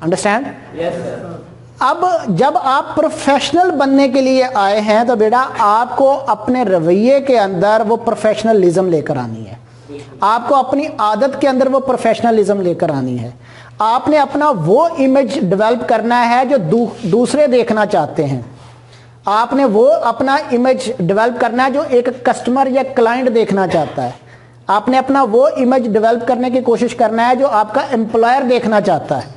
Understand? اب جب آپ پروفیشنل بننے کے لیے آئے ہیں تو بیٹا آپ کو اپنے رویے کے اندر وہ پروفیشنلزم لے کر آنی ہے، آپ کو اپنی عادت کے اندر وہ پروفیشنلزم لے کر آنی ہے، آپ نے اپنا وہ امیج ڈیولپ کرنا ہے جو دوسرے دیکھنا چاہتے ہیں، آپ نے وہ اپنا امیج ڈیولپ کرنا ہے جو ایک کسٹمر یا کلائنٹ دیکھنا چاہتا ہے، آپ نے اپنا وہ امیج ڈیولپ کرنے کی کوشش کرنا ہے جو آپ کا امپلائر دیکھنا چاہتا ہے،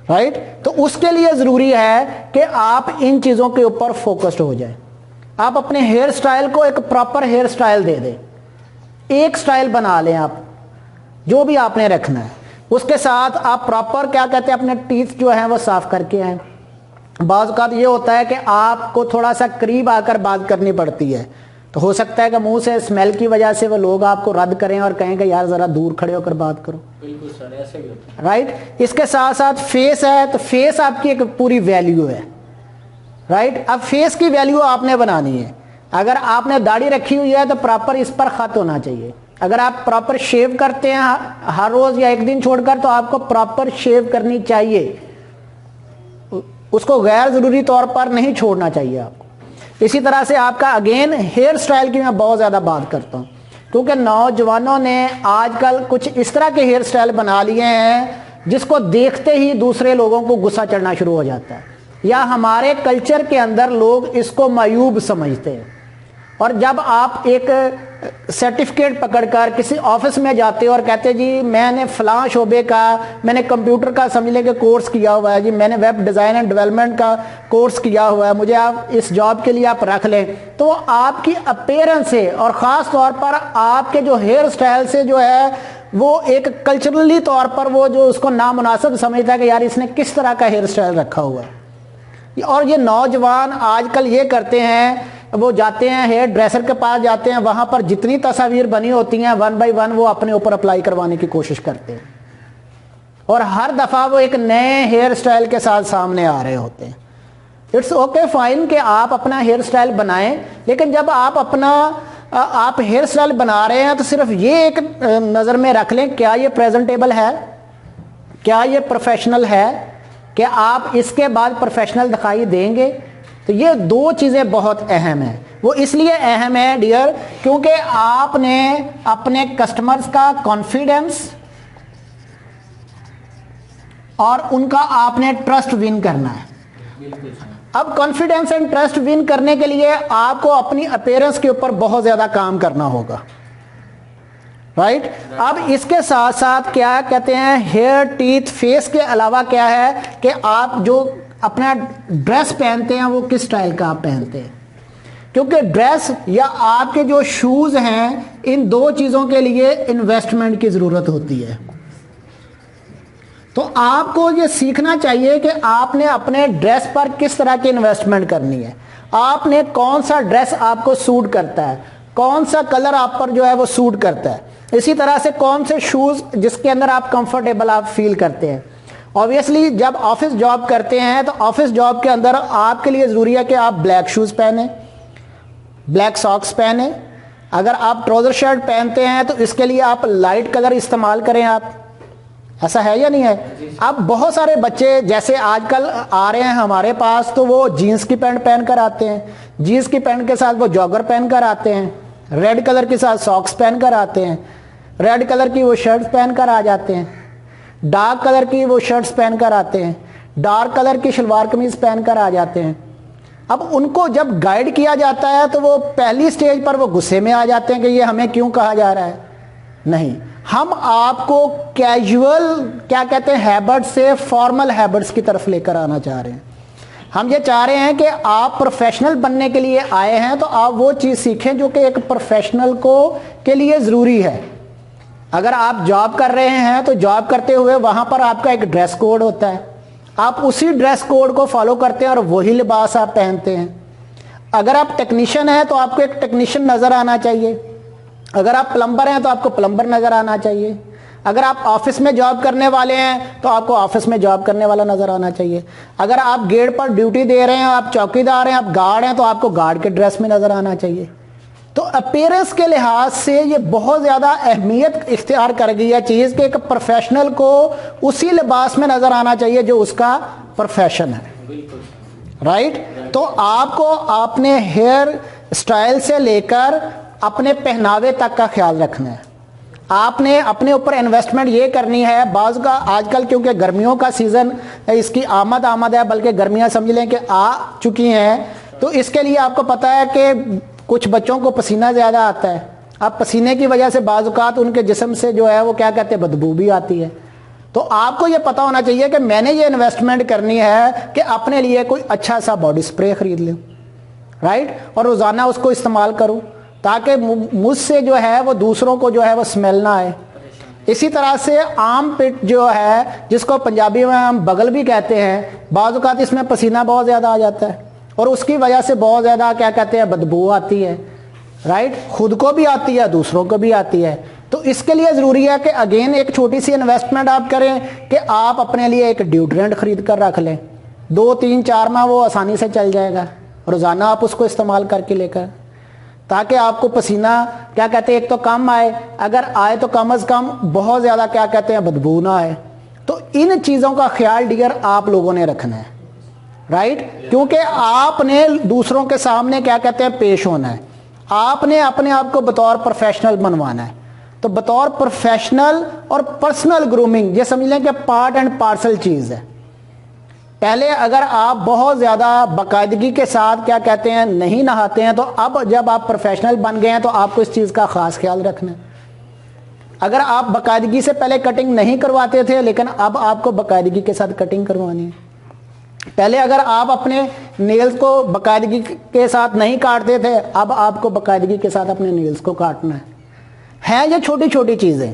رائٹ؟ تو اس کے لیے ضروری ہے کہ آپ ان چیزوں کے اوپر فوکسڈ ہو جائیں، آپ اپنے ہیئر سٹائل کو ایک پراپر ہیئر سٹائل دے دیں، ایک سٹائل بنا لیں آپ جو بھی آپ نے رکھنا ہے، اس کے ساتھ آپ پراپر کیا کہتے ہیں اپنے ٹیتھ جو ہیں وہ صاف کر کے آئیں۔ بعض اوقات یہ ہوتا ہے کہ آپ کو تھوڑا سا قریب آ کر بات کرنی پڑتی ہے، تو ہو سکتا ہے کہ منہ سے اسمیل کی وجہ سے وہ لوگ آپ کو رد کریں اور کہیں کہ یار ذرا دور کھڑے ہو کر بات کرو، بالکل سر ایسے بھی ہوتا ہے، رائٹ؟ اس کے ساتھ ساتھ فیس ہے تو فیس آپ کی ایک پوری ویلیو ہے، رائٹ؟ اب فیس کی ویلیو آپ نے بنانی ہے، اگر آپ نے داڑھی رکھی ہوئی ہے تو پراپر اس پر خط ہونا چاہیے، اگر آپ پراپر شیو کرتے ہیں ہر روز یا ایک دن چھوڑ کر تو آپ کو پراپر شیو کرنی چاہیے، اس کو غیر ضروری طور پر نہیں چھوڑنا چاہیے آپ کو۔ اسی طرح سے آپ کا اگین ہیئر سٹائل کی میں بہت زیادہ بات کرتا ہوں، کیونکہ نوجوانوں نے آج کل کچھ اس طرح کے ہیئر سٹائل بنا لیے ہیں جس کو دیکھتے ہی دوسرے لوگوں کو غصہ چڑھنا شروع ہو جاتا ہے، یا ہمارے کلچر کے اندر لوگ اس کو معیوب سمجھتے ہیں، اور جب آپ ایک سرٹیفکیٹ پکڑ کر کسی آفس میں جاتے ہو اور کہتے جی میں نے فلاں شعبے کا، میں نے کمپیوٹر کا سمجھ لیں کہ کورس کیا ہوا ہے، جی میں نے ویب ڈیزائن اینڈ ڈیولپمنٹ کا کورس کیا ہوا ہے، مجھے آپ اس جاب کے لیے آپ رکھ لیں، تو آپ کی اپیرنس سے اور خاص طور پر آپ کے جو ہیئر سٹائل سے جو ہے وہ ایک کلچرلی طور پر وہ جو اس کو نامناسب سمجھتا ہے کہ یار اس نے کس طرح کا ہیئر سٹائل رکھا ہوا ہے۔ اور یہ نوجوان آج کل یہ کرتے ہیں، وہ جاتے ہیں ہیئر ڈریسر کے پاس جاتے ہیں، وہاں پر جتنی تصاویر بنی ہوتی ہیں 1 بائی 1 وہ اپنے اوپر اپلائی کروانے کی کوشش کرتے ہیں، اور ہر دفعہ وہ ایک نئے ہیئر سٹائل کے ساتھ سامنے آ رہے ہوتے ہیں۔ اٹس اوکے فائن کہ آپ اپنا ہیئر سٹائل بنائیں، لیکن جب آپ ہیئر سٹائل بنا رہے ہیں تو صرف یہ ایک نظر میں رکھ لیں، کیا یہ پریزنٹیبل ہے، کیا یہ پروفیشنل ہے، کہ آپ اس کے بعد پروفیشنل دکھائی دیں گے؟ تو یہ دو چیزیں بہت اہم ہیں، وہ اس لیے اہم ہے ڈیئر کیونکہ آپ نے اپنے کسٹمرز کا کانفیڈنس اور ان کا آپ نے ٹرسٹ ون کرنا ہے۔ اب کانفیڈنس اینڈ ٹرسٹ ون کرنے کے لیے آپ کو اپنی اپیرنس کے اوپر بہت زیادہ کام کرنا ہوگا، رائٹ؟ اب اس کے ساتھ ساتھ کیا کہتے ہیں ہیئر، ٹیتھ، فیس کے علاوہ کیا ہے کہ آپ جو اپنا ڈریس پہنتے ہیں وہ کس سٹائل کا آپ پہنتے ہیں، کیونکہ ڈریس یا آپ کے جو شوز ہیں ان دو چیزوں کے لیے انویسٹمنٹ کی ضرورت ہوتی ہے۔ تو آپ کو یہ سیکھنا چاہیے کہ آپ نے اپنے ڈریس پر کس طرح کی انویسٹمنٹ کرنی ہے، آپ نے کون سا ڈریس آپ کو سوٹ کرتا ہے، کون سا کلر آپ پر جو ہے وہ سوٹ کرتا ہے، اسی طرح سے کون سے شوز جس کے اندر آپ کمفرٹیبل آپ فیل کرتے ہیں۔ اوبیسلی جب آفس جاب کرتے ہیں تو آفس جاب کے اندر آپ کے لیے ضروری ہے کہ آپ بلیک شوز پہنیں، بلیک ساکس پہنیں، اگر آپ ٹراؤزر شرٹ پہنتے ہیں تو اس کے لیے آپ لائٹ کلر استعمال کریں، آپ ایسا ہے یا نہیں ہے؟ اب بہت سارے بچے جیسے آج کل آ رہے ہیں ہمارے پاس تو وہ جینس کی پینٹ پہن کر آتے ہیں، جینس کی پینٹ کے ساتھ وہ جاگر پہن کر آتے ہیں، ریڈ کلر کے ساتھ ساکس پہن کر آتے ہیں، ریڈ کلر کی وہ شرٹس پہن کر آ جاتے ہیں، ڈارک کلر کی وہ شرٹس پہن کر آتے ہیں، ڈارک کلر کی شلوار قمیض پہن کر آ جاتے ہیں۔ اب ان کو جب گائیڈ کیا جاتا ہے تو وہ پہلی سٹیج پر وہ غصے میں آ جاتے ہیں کہ یہ ہمیں کیوں کہا جا رہا ہے۔ نہیں، ہم آپ کو کیجول کیا کہتے ہیں ہیبٹ سے فارمل ہیبٹس کی طرف لے کر آنا چاہ رہے ہیں۔ ہم یہ چاہ رہے ہیں کہ آپ پروفیشنل بننے کے لیے آئے ہیں تو آپ وہ چیز سیکھیں جو کہ ایک پروفیشنل کے لیے ضروری ہے۔ اگر آپ جاب کر رہے ہیں تو جاب کرتے ہوئے وہاں پر آپ کا ایک ڈریس کوڈ ہوتا ہے، آپ اسی ڈریس کوڈ کو فالو کرتے ہیں اور وہی لباس آپ پہنتے ہیں۔ اگر آپ ٹیکنیشین ہیں تو آپ کو ایک ٹیکنیشین نظر آنا چاہیے، اگر آپ پلمبر ہیں تو آپ کو پلمبر نظر آنا چاہیے، اگر آپ آفس میں جاب کرنے والے ہیں تو آپ کو آفس میں جاب کرنے والا نظر آنا چاہیے، اگر آپ گیٹ پر ڈیوٹی دے رہے ہیں، آپ چوکیدار ہیں، آپ گارڈ ہیں تو آپ کو گارڈ کے ڈریس میں نظر آنا چاہیے۔ تو اپیرنس کے لحاظ سے یہ بہت زیادہ اہمیت اختیار کر گئی ہے چیز کہ ایک پروفیشنل کو اسی لباس میں نظر آنا چاہیے جو اس کا پروفیشن ہے، رائٹ؟ تو آپ کو اپنے ہیئر سٹائل سے لے کر اپنے پہناوے تک کا خیال رکھنا ہے. آپ نے اپنے اوپر انویسٹمنٹ یہ کرنی ہے. بعض کا آج کل کیونکہ گرمیوں کا سیزن اس کی آمد ہے، بلکہ گرمیاں سمجھ لیں کہ آ چکی ہیں، تو اس کے لیے آپ کو پتا ہے کہ کچھ بچوں کو پسینہ زیادہ آتا ہے. اب پسینے کی وجہ سے بعض اوقات ان کے جسم سے جو ہے وہ کیا کہتے ہیں بدبو بھی آتی ہے. تو آپ کو یہ پتا ہونا چاہیے کہ میں نے یہ انویسٹمنٹ کرنی ہے کہ اپنے لیے کوئی اچھا سا باڈی سپرے خرید لوں، رائٹ، اور روزانہ اس کو استعمال کروں تاکہ مجھ سے جو ہے وہ دوسروں کو جو ہے وہ اسمیل نہ آئے. اسی طرح سے آم پٹ جو ہے جس کو پنجابی میں ہم بغل بھی کہتے ہیں، بعض اوقات اس میں پسینہ بہت زیادہ آ جاتا ہے اور اس کی وجہ سے بہت زیادہ کیا کہتے ہیں بدبو آتی ہے، رائٹ، خود کو بھی آتی ہے دوسروں کو بھی آتی ہے. تو اس کے لیے ضروری ہے کہ اگین ایک چھوٹی سی انویسٹمنٹ آپ کریں کہ آپ اپنے لیے ایک ڈیوڈرنٹ خرید کر رکھ لیں. 2-3-4 ماہ وہ آسانی سے چل جائے گا، روزانہ آپ اس کو استعمال کر کے لے کر، تاکہ آپ کو پسینہ کیا کہتے ہیں ایک تو کم آئے، اگر آئے تو کم از کم بہت زیادہ کیا کہتے ہیں بدبو نہ آئے. تو ان چیزوں کا خیال ڈیئر آپ لوگوں نے رکھنا ہے، رائٹ، کیونکہ آپ نے دوسروں کے سامنے کیا کہتے ہیں پیش ہونا ہے. آپ نے اپنے آپ کو بطور پروفیشنل بنوانا ہے. تو بطور پروفیشنل اور پرسنل گرومنگ یہ سمجھ لیں کہ پارٹ اینڈ پارسل چیز ہے. پہلے اگر آپ بہت زیادہ باقاعدگی کے ساتھ کیا کہتے ہیں نہیں نہاتے ہیں، تو اب جب آپ پروفیشنل بن گئے ہیں تو آپ کو اس چیز کا خاص خیال رکھنا ہے. اگر آپ باقاعدگی سے پہلے کٹنگ نہیں کرواتے تھے لیکن اب آپ کو باقاعدگی کے ساتھ کٹنگ کروانی ہے. پہلے اگر آپ اپنے نیلز کو باقاعدگی کے ساتھ نہیں کاٹتے تھے، اب آپ کو باقاعدگی کے ساتھ اپنے نیلز کو کاٹنا ہے. یہ چھوٹی چھوٹی چیزیں.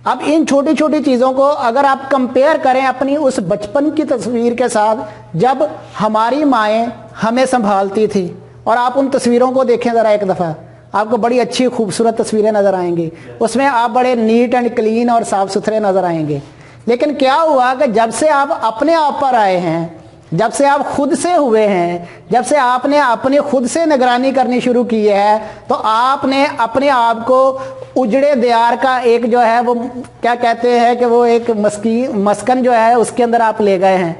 اب ان چھوٹی چھوٹی چیزوں کو اگر آپ کمپیئر کریں اپنی اس بچپن کی تصویر کے ساتھ جب ہماری مائیں ہمیں سنبھالتی تھی، اور آپ ان تصویروں کو دیکھیں ذرا ایک دفعہ، آپ کو بڑی اچھی خوبصورت تصویریں نظر آئیں گی، اس میں آپ بڑے نیٹ اینڈ کلین اور صاف ستھرے نظر آئیں گے. لیکن کیا ہوا کہ جب سے آپ اپنے آپ پر آئے ہیں، جب سے آپ خود سے ہوئے ہیں، جب سے آپ نے اپنی خود سے نگرانی کرنی شروع کی ہے، تو آپ نے اپنے آپ کو اجڑے دیار کا ایک جو ہے وہ کیا کہتے ہیں کہ وہ ایک مسکن جو ہے اس کے اندر آپ لے گئے ہیں.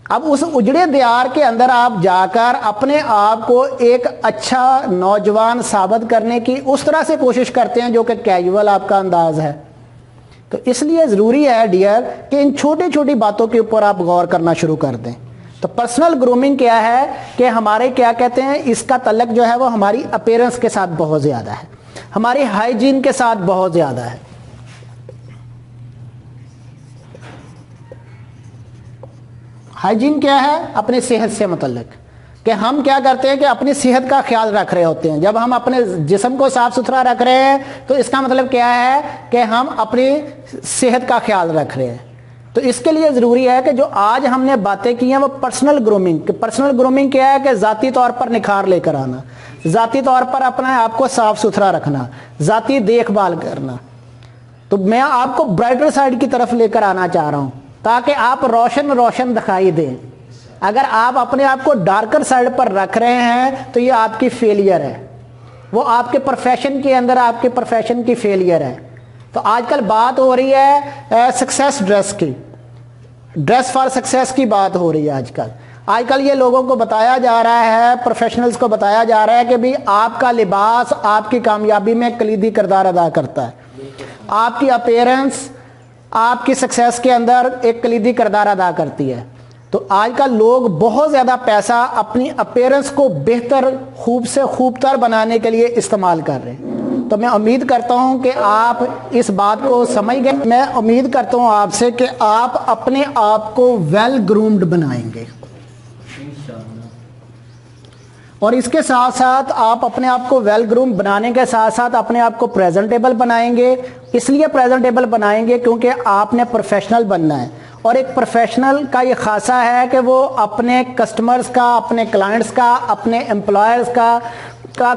اب اس اجڑے دیار کے اندر آپ جا کر اپنے آپ کو ایک اچھا نوجوان ثابت کرنے کی اس طرح سے کوشش کرتے ہیں جو کہ کیجول آپ کا انداز ہے. تو اس لیے ضروری ہے ڈیئر کہ ان چھوٹی چھوٹی باتوں کے اوپر آپ غور کرنا شروع کر دیں. تو پرسنل گرومنگ کیا ہے کہ ہمارے کیا کہتے ہیں اس کا تعلق جو ہے وہ ہماری اپیرنس کے ساتھ بہت زیادہ ہے، ہماری ہائیجین کے ساتھ بہت زیادہ ہے. ہائیجین کیا ہے؟ اپنی صحت سے متعلق، کہ ہم کیا کرتے ہیں کہ اپنی صحت کا خیال رکھ رہے ہوتے ہیں. جب ہم اپنے جسم کو صاف ستھرا رکھ رہے ہیں تو اس کا مطلب کیا ہے کہ ہم اپنی صحت کا خیال رکھ رہے ہیں. تو اس کے لیے ضروری ہے کہ جو آج ہم نے باتیں کی ہیں وہ پرسنل گرومنگ. کہ پرسنل گرومنگ کیا ہے کہ ذاتی طور پر نکھار لے کر آنا، ذاتی طور پر اپنے آپ کو صاف ستھرا رکھنا، ذاتی دیکھ بھال کرنا. تو میں آپ کو برائٹر سائڈ کی طرف لے کر آنا چاہ رہا ہوں تاکہ آپ روشن دکھائی دیں. اگر آپ اپنے آپ کو ڈارکر سائڈ پر رکھ رہے ہیں تو یہ آپ کی فیلئر ہے، وہ آپ کے پروفیشن کے اندر آپ کے پروفیشن کی فیلئر ہے. تو آج کل بات ہو رہی ہے سکسیس ڈریس کی، ڈریس فار سکسیس کی بات ہو رہی ہے. آج کل یہ لوگوں کو بتایا جا رہا ہے، پروفیشنلز کو بتایا جا رہا ہے کہ بھی آپ کا لباس آپ کی کامیابی میں کلیدی کردار ادا کرتا ہے. آپ کی اپیرنس آپ کی سکسیس کے اندر ایک کلیدی کردار ادا کرتی ہے. تو آج کل لوگ بہت زیادہ پیسہ اپنی اپیرنس کو بہتر خوب سے خوب تر بنانے کے لیے استعمال کر رہے ہیں. تو میں امید کرتا ہوں کہ آپ اس بات کو سمجھ گئے. میں امید کرتا ہوں آپ سے کہ آپ اپنے آپ کو ویل گرومڈ بنائیں گے، اور اس کے ساتھ ساتھ آپ اپنے آپ کو ویل گروم بنانے کے ساتھ ساتھ اپنے آپ کو پریزنٹیبل بنائیں گے. اس لیے پریزنٹیبل بنائیں گے کیونکہ آپ نے پروفیشنل بننا ہے، اور ایک پروفیشنل کا یہ خاصہ ہے کہ وہ اپنے کسٹمرز کا، اپنے کلائنٹس کا، اپنے امپلائرز کا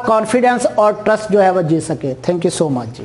کانفیڈنس اور ٹرسٹ جو ہے وہ جیت سکے. Thank you so much G.